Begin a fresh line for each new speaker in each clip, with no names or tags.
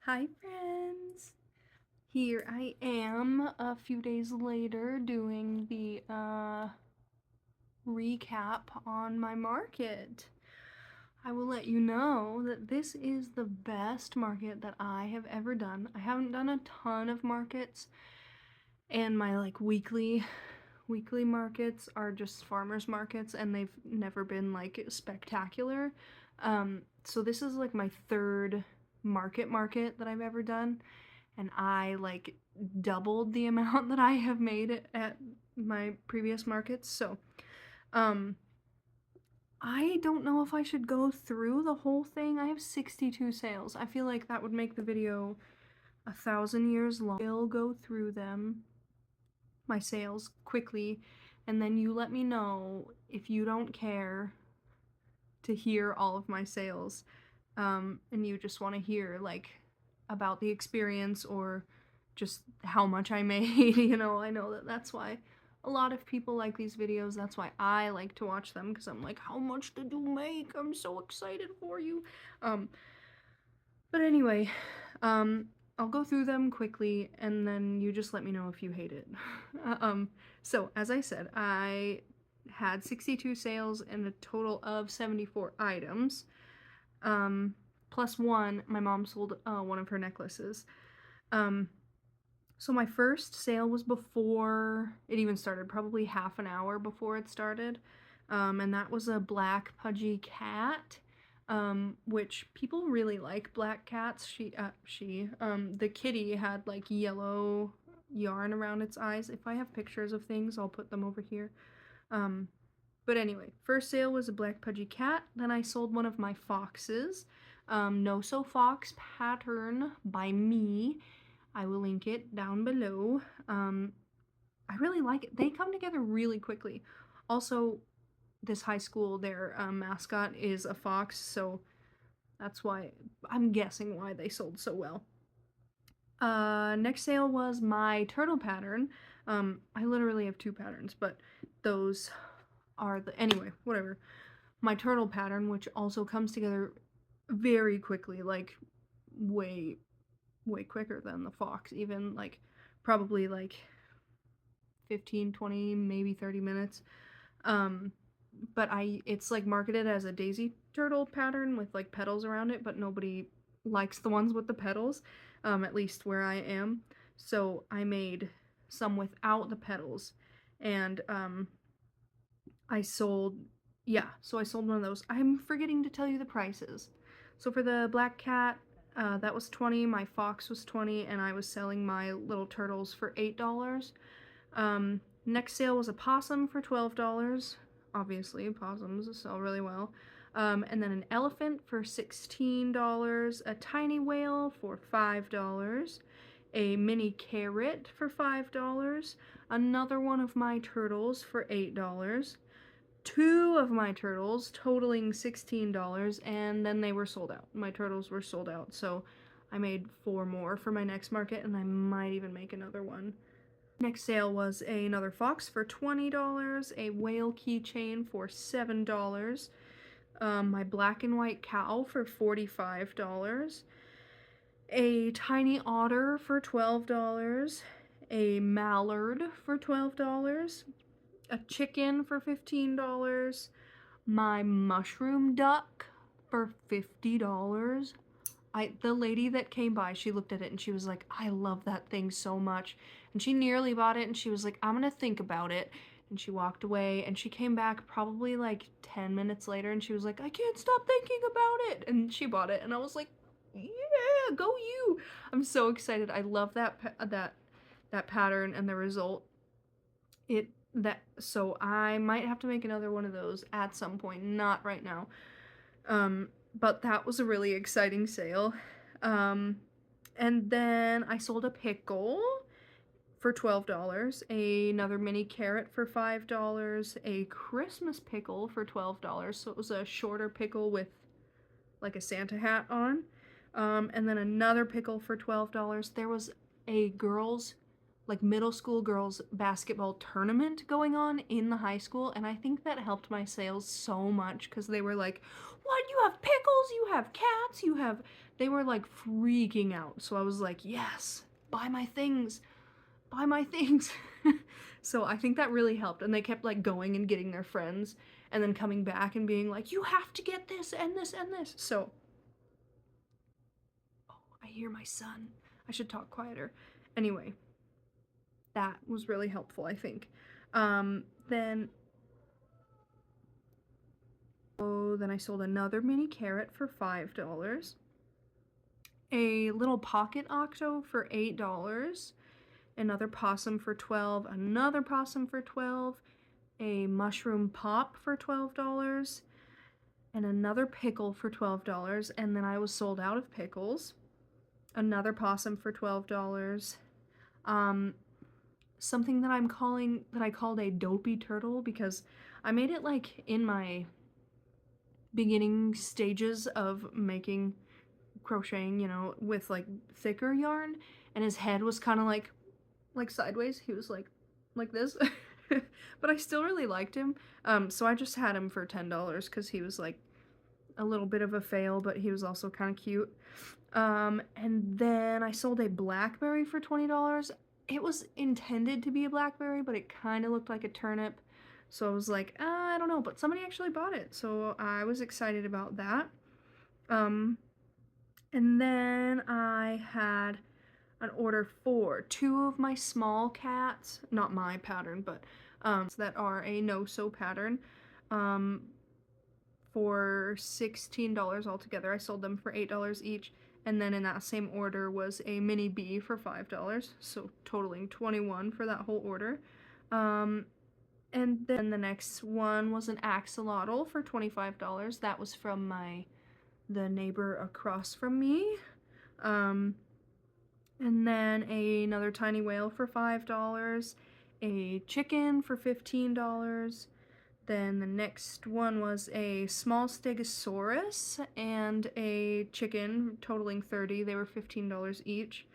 Hi friends! Here I am a few days later doing the recap on my market. I will let you know that this is the best market that I have ever done. I haven't done a ton of markets, and my weekly markets are just farmers markets, and they've never been like spectacular. So this is like my third market that I've ever done, and I like doubled the amount that I have made at my previous markets. So I don't know if I should go through the whole thing. I have 62 sales. I feel like that would make the video 1,000 years long. I'll go through them, my sales, quickly, and then you let me know if you don't care to hear all of my sales, and you just want to hear like about the experience or just how much I made. I know that's why a lot of people like these videos. That's why I like to watch them, because I'm like, how much did you make? I'm so excited for you. But anyway, I'll go through them quickly, and then you just let me know if you hate it. So as I said, I had 62 sales and a total of 74 items. Plus one, my mom sold one of her necklaces. So my first sale was before it even started, probably half an hour before it started. And that was a black pudgy cat, which people really like black cats. The kitty had like yellow yarn around its eyes. If I have pictures of things, I'll put them over here. But anyway, first sale was a black pudgy cat. Then I sold one of my foxes, No So Fox pattern by me. I will link it down below. I really like it. They come together really quickly. Also, this high school, their mascot is a fox, so that's why, I'm guessing why they sold so well. Next sale was my turtle pattern. I literally have two patterns, but those are anyway, whatever. My turtle pattern, which also comes together very quickly, like way quicker than the fox, even like probably like 15, 20, maybe 30 minutes. But it's like marketed as a daisy turtle pattern with like petals around it, but nobody likes the ones with the petals, at least where I am. So I made some without the petals, and I sold one of those. I'm forgetting to tell you the prices. So for the black cat, that was 20, my fox was 20, and I was selling my little turtles for $8. Next sale was a possum for $12. Obviously, possums sell really well. And then an elephant for $16, a tiny whale for $5, a mini carrot for $5, another one of my turtles for $8, two of my turtles totaling $16, and then they were sold out. My turtles were sold out, so I made 4 more for my next market, and I might even make another one. Next sale was another fox for $20, a whale keychain for $7, my black and white cow for $45, a tiny otter for $12, a mallard for $12, a chicken for $15, my mushroom duck for $50. The lady that came by, she looked at it and she was like, I love that thing so much. And she nearly bought it, and she was like, I'm gonna think about it. And she walked away, and she came back probably like 10 minutes later, and she was like, I can't stop thinking about it. And she bought it, and I was like, yeah, go you. I'm so excited. I love that pattern and the result. So I might have to make another one of those at some point, not right now. But that was a really exciting sale. And then I sold a pickle for $12, another mini carrot for $5, a Christmas pickle for $12, so it was a shorter pickle with like a Santa hat on, and then another pickle for $12. There was a girl's like middle school girls basketball tournament going on in the high school, and I think that helped my sales so much because they were like, what, you have pickles, you have cats, you have, they were like freaking out. So I was like, yes, buy my things, buy my things. So I think that really helped, and they kept like going and getting their friends and then coming back and being like, you have to get this and this and this. So, oh, I hear my son. I should talk quieter. Anyway, that was really helpful, I think. Then I sold another mini carrot for $5, a little pocket octo for $8, another possum for $12, another possum for $12, a mushroom pop for $12, and another pickle for $12, and then I was sold out of pickles. Another possum for $12. Something that I called a dopey turtle because I made it like in my beginning stages of making crocheting, you know, with like thicker yarn, and his head was kind of like sideways. He was like this. But I still really liked him. So I just had him for $10 because he was like a little bit of a fail, but he was also kind of cute. And then I sold a blackberry for $20. It was intended to be a blackberry, but it kind of looked like a turnip. So I was like, I don't know, but somebody actually bought it. So I was excited about that. And then I had an order for 2 of my small cats, not my pattern, but that are a no-sew pattern, for $16 altogether. I sold them for $8 each. And then in that same order was a mini bee for $5, so totaling $21 for that whole order. And then the next one was an axolotl for $25. That was from the neighbor across from me. And then another tiny whale for $5, a chicken for $15. Then the next one was a small stegosaurus and a chicken, totaling $30. They were $15 each.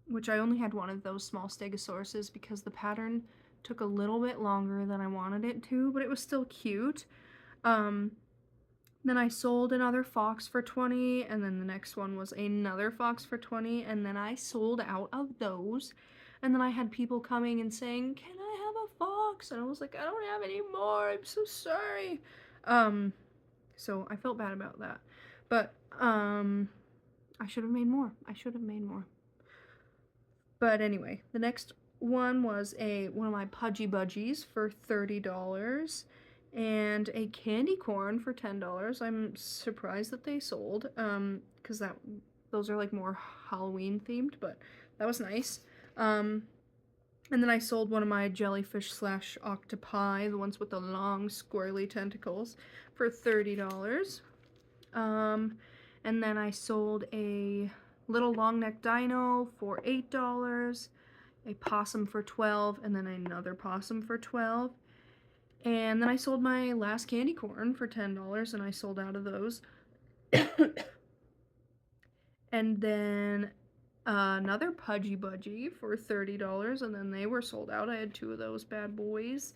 Which I only had one of those small stegosauruses because the pattern took a little bit longer than I wanted it to, but it was still cute. Then I sold another fox for $20, and then the next one was another fox for $20, and then I sold out of those. And then I had people coming and saying, can I have a fox? And I was like, I don't have any more, I'm so sorry. So I felt bad about that. But, I should have made more. But anyway, the next one was one of my Pudgy Budgies for $30. And a candy corn for $10. I'm surprised that they sold, because those are like more Halloween themed, but that was nice. And then I sold one of my jellyfish / octopi, the ones with the long squirrely tentacles, for $30. And then I sold a little long neck dino for $8, a possum for $12, and then another possum for $12. And then I sold my last candy corn for $10, and I sold out of those. And then another Pudgy Budgie for $30, and then they were sold out. I had 2 of those bad boys.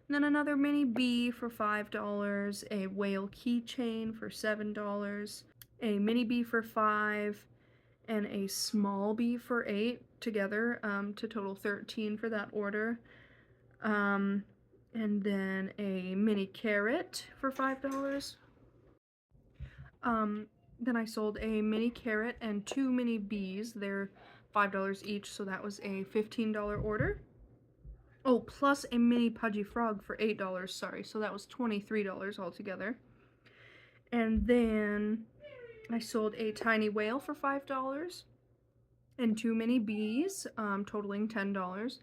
And then another mini bee for $5, a whale keychain for $7, a mini bee for $5, and a small bee for $8 together, to total $13 for that order. And then a mini carrot for $5. Then I sold a mini carrot and 2 mini bees. They're $5 each, so that was a $15 order. Oh, plus a mini pudgy frog for $8, sorry, so that was $23 altogether. And then I sold a tiny whale for $5 and 2 mini bees, totaling $10.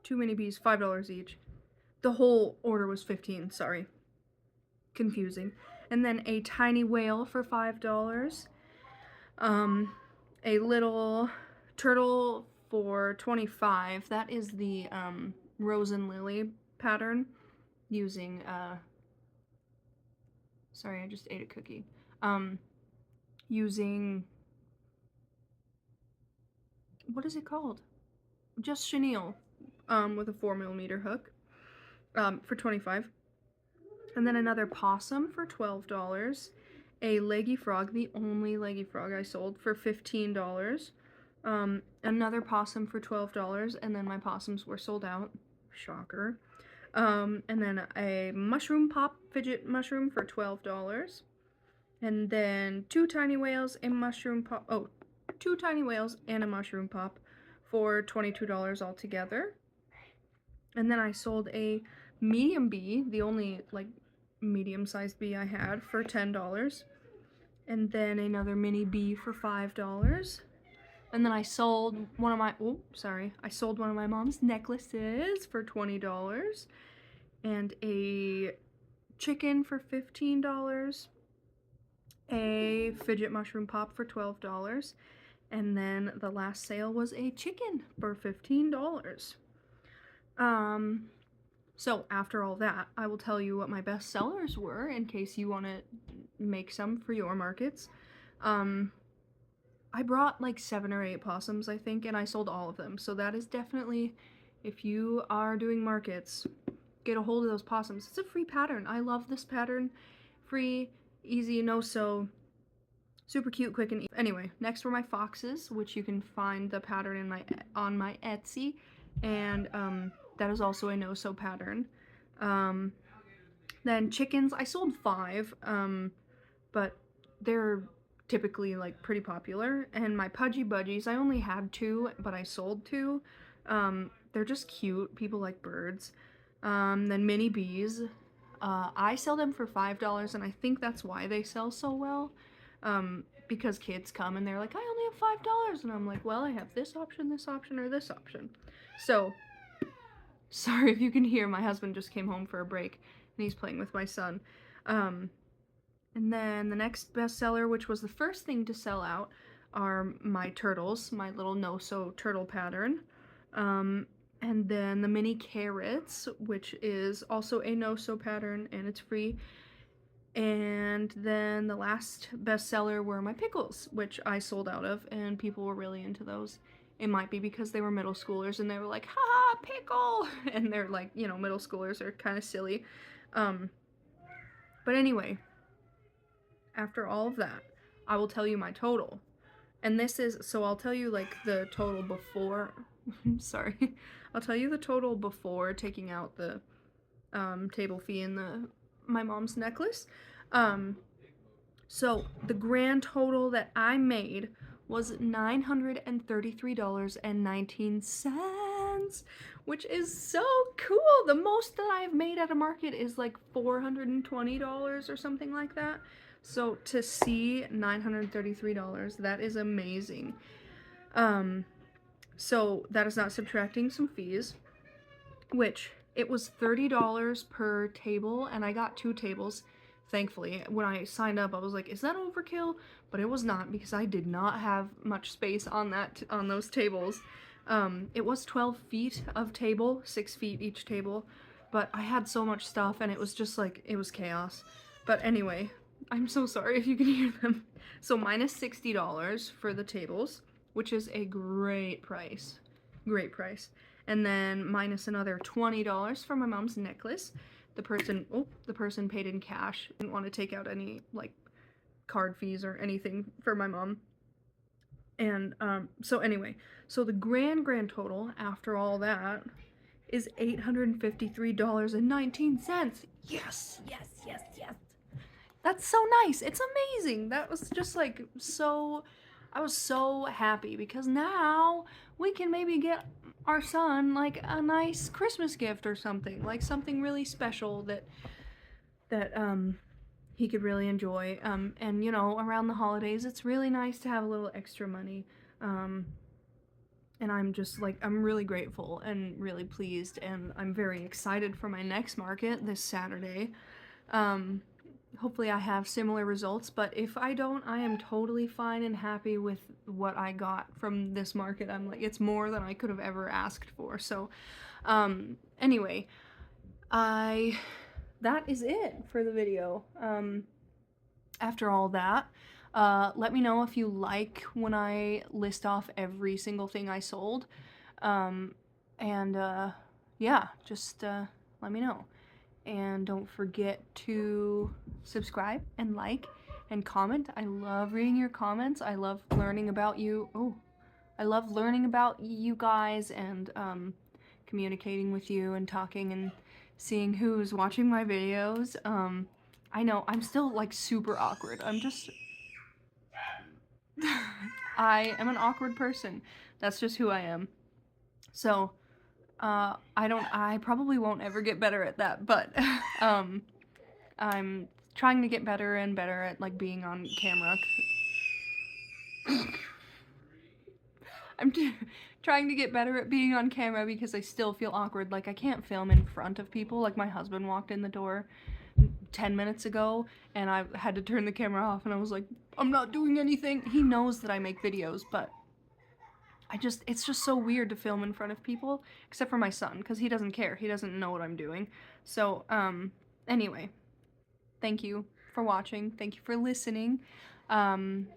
2 mini bees, $5 each. The whole order was $15, sorry. Confusing. And then a tiny whale for $5. A little turtle for $25. That is the Rose and Lily pattern using sorry, I just ate a cookie. Using what is it called? Just chenille, with a 4mm hook, for $25. And then another possum for $12. A leggy frog, the only leggy frog I sold, for $15. Another possum for $12, and then my possums were sold out. Shocker. And then a mushroom pop fidget mushroom for $12. And then two tiny whales and mushroom pop. Oh, two tiny whales and a mushroom pop for $22 altogether. And then I sold a medium bee, the only like medium-sized bee I had, for $10. And then another mini bee for $5. And then I sold one of my I sold one of my mom's necklaces for $20. And a chicken for $15. A fidget mushroom pop for $12. And then the last sale was a chicken for $15. So after all that, I will tell you what my best sellers were in case you want to make some for your markets. I brought like 7 or 8 possums, I think, and I sold all of them. So that is definitely, if you are doing markets, get a hold of those possums. It's a free pattern. I love this pattern. Free, easy, no sew, super cute, quick, and easy. Anyway, next were my foxes, which you can find the pattern on my Etsy, and that is also a no sew pattern. Then chickens, I sold 5, but they're typically like pretty popular. And my pudgy budgies, I only had 2, but I sold 2. They're just cute. People like birds. Then mini bees, I sell them for $5, and I think that's why they sell so well. Because kids come and they're like, I only have $5, and I'm like, well, I have this option, or this option. So, sorry if you can hear, my husband just came home for a break, and he's playing with my son. And then the next bestseller, which was the first thing to sell out, are my turtles, my little no-sew turtle pattern. And then the mini carrots, which is also a no-sew pattern, and it's free. And then the last bestseller were my pickles, which I sold out of, and people were really into those. It might be because they were middle schoolers, and they were like, ha, pickle! And they're like, you know, middle schoolers are kind of silly. But anyway, after all of that, I will tell you my total. And this is, so I'll tell you like the total before, sorry, I'll tell you the total before taking out the table fee and my mom's necklace. So the grand total that I made was $933.19, which is so cool. The most that I've made at a market is like $420 or something like that. So to see $933, that is amazing. So that is not subtracting some fees, which it was $30 per table, and I got 2 tables. Thankfully, when I signed up, I was like, is that overkill? But it was not, because I did not have much space on those tables. It was 12 feet of table, 6 feet each table, but I had so much stuff, and it was just like, it was chaos. But anyway, I'm so sorry if you can hear them. So minus $60 for the tables, which is a great price. Great price. And then minus another $20 for my mom's necklace. The person paid in cash. Didn't want to take out any like card fees or anything for my mom. And so anyway, so the grand total after all that is $853.19. Yes. That's so nice. It's amazing. That was just like so, I was so happy because now we can maybe get our son like a nice Christmas gift or something, like something really special that he could really enjoy. And you know, around the holidays, it's really nice to have a little extra money. And I'm just like, I'm really grateful and really pleased, and I'm very excited for my next market this Saturday. Hopefully I have similar results, but if I don't, I am totally fine and happy with what I got from this market. I'm like, it's more than I could have ever asked for. So, anyway, that is it for the video. After all that, Let me know if you like when I list off every single thing I sold. Yeah, just let me know. And don't forget to subscribe and like and comment. I love reading your comments. I love learning about you. Oh, I love learning about you guys and communicating with you and talking and seeing who's watching my videos. I know I'm still like super awkward. I'm just I am an awkward person. That's just who I am. So, I probably won't ever get better at that, but I'm trying to get better and better at like being on camera. I'm trying to get better at being on camera because I still feel awkward. Like I can't film in front of people. Like my husband walked in the door 10 minutes ago and I had to turn the camera off and I was like, I'm not doing anything. He knows that I make videos, but it's just so weird to film in front of people, except for my son, because he doesn't care. He doesn't know what I'm doing. So, anyway, thank you for watching. Thank you for listening. And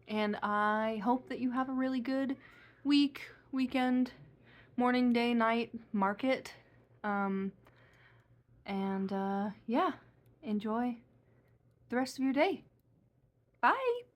I hope that you have a really good week, weekend, morning, day, night, market. Yeah, enjoy the rest of your day. Bye!